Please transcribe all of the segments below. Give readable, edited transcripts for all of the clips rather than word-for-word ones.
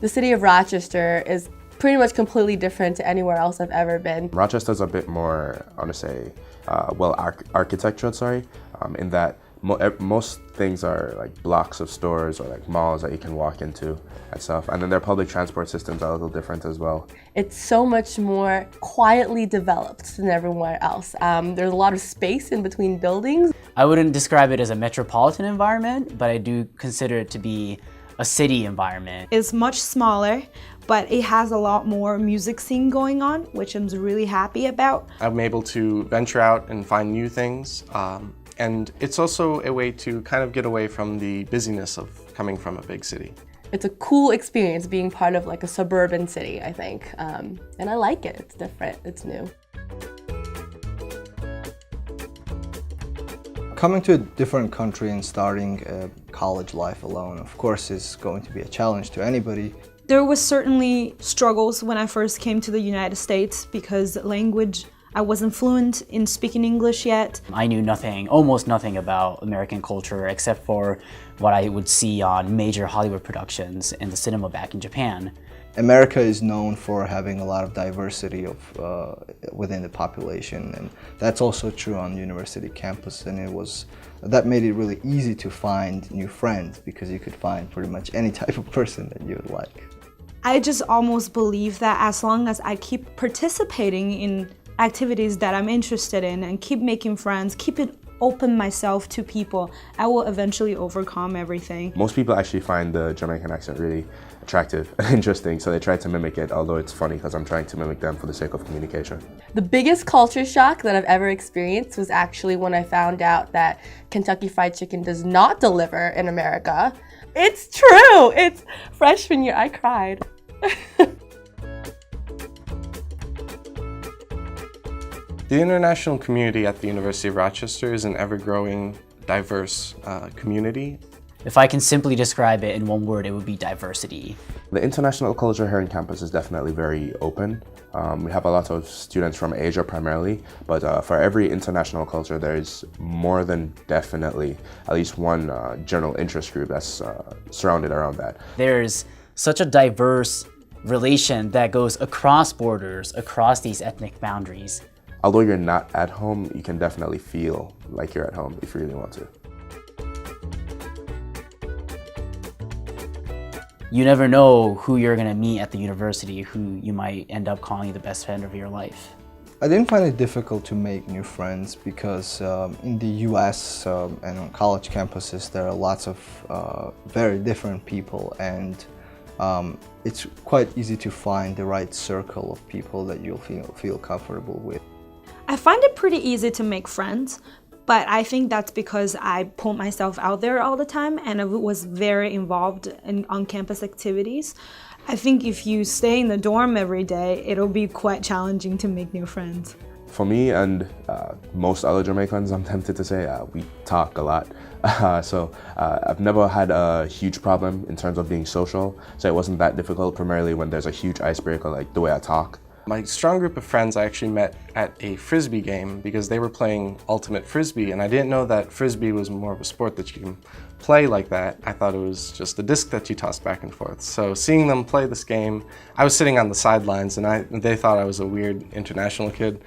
The city of Rochester is pretty much completely different to anywhere else I've ever been. Rochester's a bit more, I want to say, architectural, in that most things are like blocks of stores or like malls that you can walk into and stuff. And then their public transport systems are a little different as well. It's so much more quietly developed than everywhere else. There's a lot of space in between buildings. I wouldn't describe it as a metropolitan environment, but I do consider it to be a city environment. It's much smaller, but it has a lot more music scene going on, which I'm really happy about. I'm able to venture out and find new things. And it's also a way to kind of get away from the busyness of coming from a big city. It's a cool experience being part of like a suburban city, I think. And I like it. It's different. It's new. Coming to a different country and starting a college life alone, of course, is going to be a challenge to anybody. There was certainly struggles when I first came to the United States because language, I wasn't fluent in speaking English yet. I knew almost nothing about American culture except for what I would see on major Hollywood productions in the cinema back in Japan. America is known for having a lot of diversity within the population, and that's also true on university campus, and that made it really easy to find new friends because you could find pretty much any type of person that you would like. I just almost believe that as long as I keep participating in activities that I'm interested in and keep making friends, keep it open myself to people, I will eventually overcome everything. Most people actually find the Jamaican accent really attractive and interesting, so they try to mimic it, although it's funny because I'm trying to mimic them for the sake of communication. The biggest culture shock that I've ever experienced was actually when I found out that Kentucky Fried Chicken does not deliver in America. It's true! It's freshman year, I cried. The international community at the University of Rochester is an ever-growing, diverse community. If I can simply describe it in one word, it would be diversity. The international culture here on campus is definitely very open. We have a lot of students from Asia primarily, but for every international culture, there's more than definitely at least one general interest group that's surrounded around that. There's such a diverse relation that goes across borders, across these ethnic boundaries. Although you're not at home, you can definitely feel like you're at home if you really want to. You never know who you're going to meet at the university, who you might end up calling the best friend of your life. I didn't find it difficult to make new friends because in the US and on college campuses there are lots of very different people, and it's quite easy to find the right circle of people that you'll feel comfortable with. I find it pretty easy to make friends, but I think that's because I put myself out there all the time and I was very involved in on-campus activities. I think if you stay in the dorm every day, it'll be quite challenging to make new friends. For me and most other Jamaicans, I'm tempted to say, we talk a lot. So I've never had a huge problem in terms of being social, so it wasn't that difficult, primarily when there's a huge icebreaker like the way I talk. My strong group of friends I actually met at a Frisbee game because they were playing Ultimate Frisbee, and I didn't know that Frisbee was more of a sport that you can play like that. I thought it was just a disc that you toss back and forth. So seeing them play this game, I was sitting on the sidelines and they thought I was a weird international kid.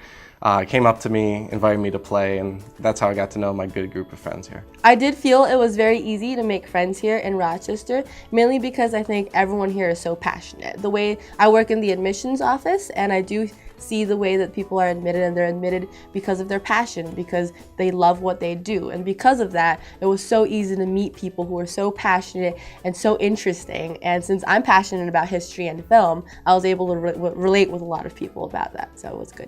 Came up to me, invited me to play, and that's how I got to know my good group of friends here. I did feel it was very easy to make friends here in Rochester, mainly because I think everyone here is so passionate. The way I work in the admissions office, and I do see the way that people are admitted, and they're admitted because of their passion, because they love what they do. And because of that, it was so easy to meet people who are so passionate and so interesting. And since I'm passionate about history and film, I was able to relate with a lot of people about that, so it was good.